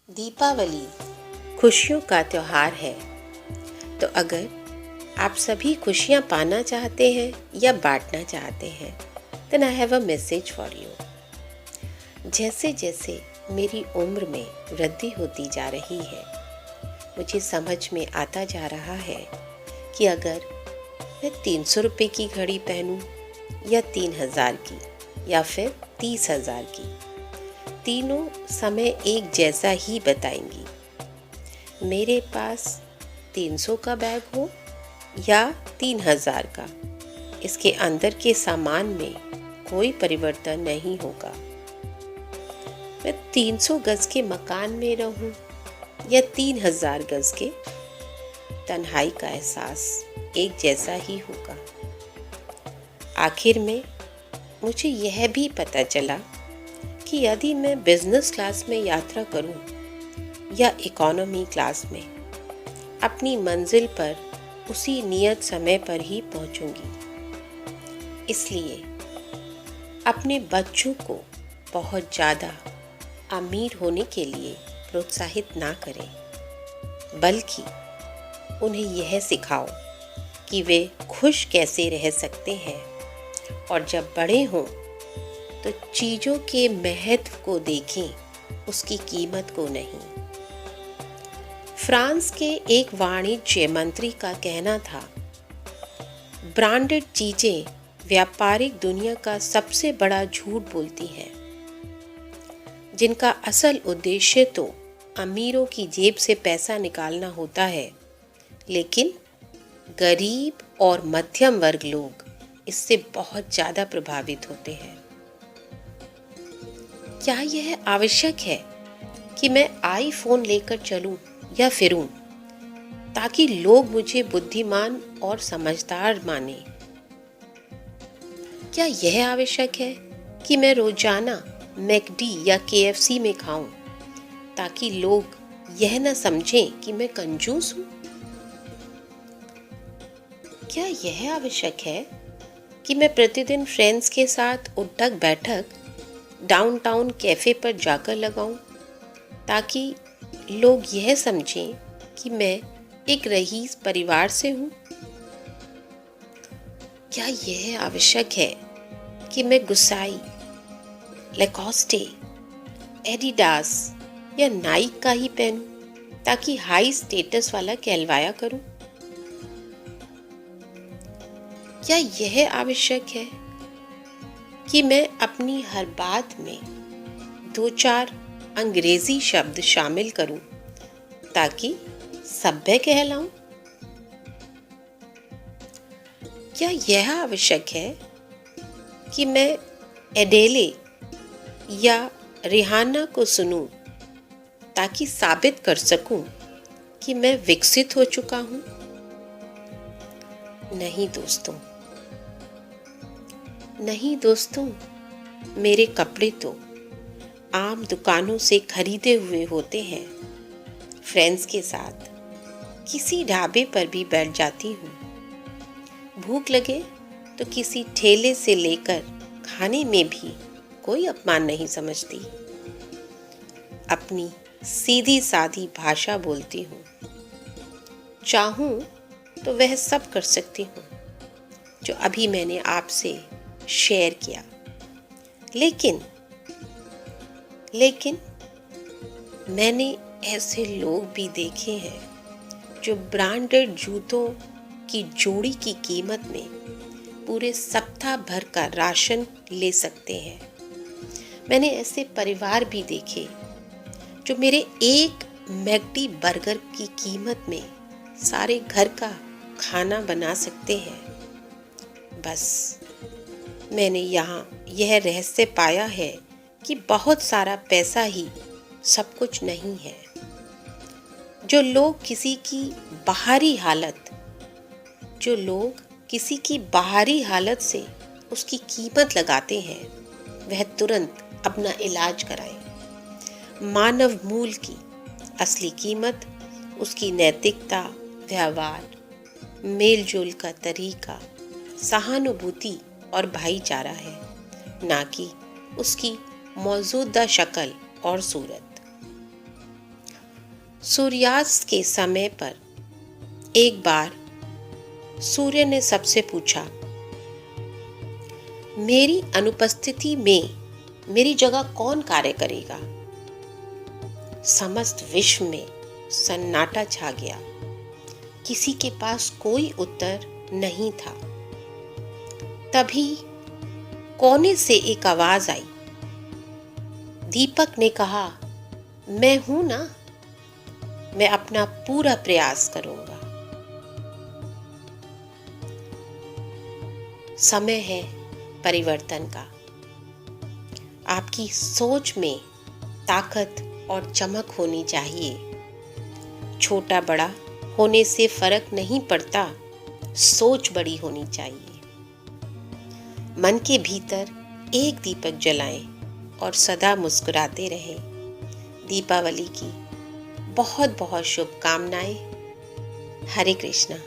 दीपावली खुशियों का त्योहार है। तो अगर आप सभी खुशियाँ पाना चाहते हैं या बांटना चाहते हैं, then I have a message for you. जैसे जैसे मेरी उम्र में वृद्धि होती जा रही है, मुझे समझ में आता जा रहा है कि अगर मैं 300 रुपये की घड़ी पहनूं या 3000 की या फिर 30,000 की, तीनों समय एक जैसा ही बताएंगी। मेरे पास 300 का बैग हो या 3000 का, इसके अंदर के सामान में कोई परिवर्तन नहीं होगा। मैं 300 गज के मकान में रहूं या 3000 गज के, तन्हाई का एहसास एक जैसा ही होगा। आखिर में मुझे यह भी पता चला कि यदि मैं बिजनेस क्लास में यात्रा करूं या इकोनॉमी क्लास में, अपनी मंजिल पर उसी नियत समय पर ही पहुंचूंगी। इसलिए अपने बच्चों को बहुत ज़्यादा अमीर होने के लिए प्रोत्साहित ना करें, बल्कि उन्हें यह सिखाओ कि वे खुश कैसे रह सकते हैं, और जब बड़े हों तो चीज़ों के महत्व को देखें, उसकी कीमत को नहीं। फ्रांस के एक वाणिज्य मंत्री का कहना था, ब्रांडेड चीज़ें व्यापारिक दुनिया का सबसे बड़ा झूठ बोलती हैं, जिनका असल उद्देश्य तो अमीरों की जेब से पैसा निकालना होता है, लेकिन गरीब और मध्यम वर्ग लोग इससे बहुत ज़्यादा प्रभावित होते हैं। क्या यह आवश्यक है कि मैं आईफोन लेकर चलूं या फिरूं ताकि लोग मुझे बुद्धिमान और समझदार माने? क्या यह आवश्यक है कि मैं रोजाना मैकडी या केएफसी में खाऊं ताकि लोग यह न समझें कि मैं कंजूस हूं? क्या यह आवश्यक है कि मैं प्रतिदिन फ्रेंड्स के साथ उठक बैठक डाउनटाउन कैफ़े पर जाकर लगाऊं ताकि लोग यह समझें कि मैं एक रईस परिवार से हूं? क्या यह आवश्यक है कि मैं गुसाई, लैकोस्टे, एडिडास या नाइक का ही पहनूं ताकि हाई स्टेटस वाला कहलवाया करूं? क्या यह आवश्यक है कि मैं अपनी हर बात में 2-4 अंग्रेजी शब्द शामिल करूं ताकि सभ्य कहलाऊं? क्या यह आवश्यक है कि मैं एडेले या रिहाना को सुनूं ताकि साबित कर सकूं कि मैं विकसित हो चुका हूं? नहीं दोस्तों, नहीं दोस्तों, मेरे कपड़े तो आम दुकानों से खरीदे हुए होते हैं। फ्रेंड्स के साथ किसी ढाबे पर भी बैठ जाती हूँ। भूख लगे तो किसी ठेले से लेकर खाने में भी कोई अपमान नहीं समझती। अपनी सीधी सादी भाषा बोलती हूँ। चाहूँ तो वह सब कर सकती हूँ जो अभी मैंने आपसे शेयर किया, लेकिन मैंने ऐसे लोग भी देखे हैं जो ब्रांडेड जूतों की जोड़ी की कीमत में पूरे सप्ताह भर का राशन ले सकते हैं। मैंने ऐसे परिवार भी देखे जो मेरे एक मैकडी बर्गर की कीमत में सारे घर का खाना बना सकते हैं। बस मैंने यहाँ यह रहस्य पाया है कि बहुत सारा पैसा ही सब कुछ नहीं है। जो लोग किसी की बाहरी हालत से उसकी कीमत लगाते हैं, वह तुरंत अपना इलाज कराए। मानव मूल की असली कीमत उसकी नैतिकता, व्यवहार, मेलजोल का तरीका, सहानुभूति और भाईचारा है, ना कि उसकी मौजूदा शक्ल और सूरत। सूर्यास्त के समय पर एक बार सूर्य ने सबसे पूछा, मेरी अनुपस्थिति में मेरी जगह कौन कार्य करेगा? समस्त विश्व में सन्नाटा छा गया। किसी के पास कोई उत्तर नहीं था। तभी कोने से एक आवाज आई। दीपक ने कहा, मैं हूं ना, मैं अपना पूरा प्रयास करूंगा। समय है परिवर्तन का। आपकी सोच में ताकत और चमक होनी चाहिए। छोटा बड़ा होने से फर्क नहीं पड़ता, सोच बड़ी होनी चाहिए। मन के भीतर एक दीपक जलाएं और सदा मुस्कुराते रहें। दीपावली की बहुत बहुत शुभकामनाएं। हरे कृष्णा।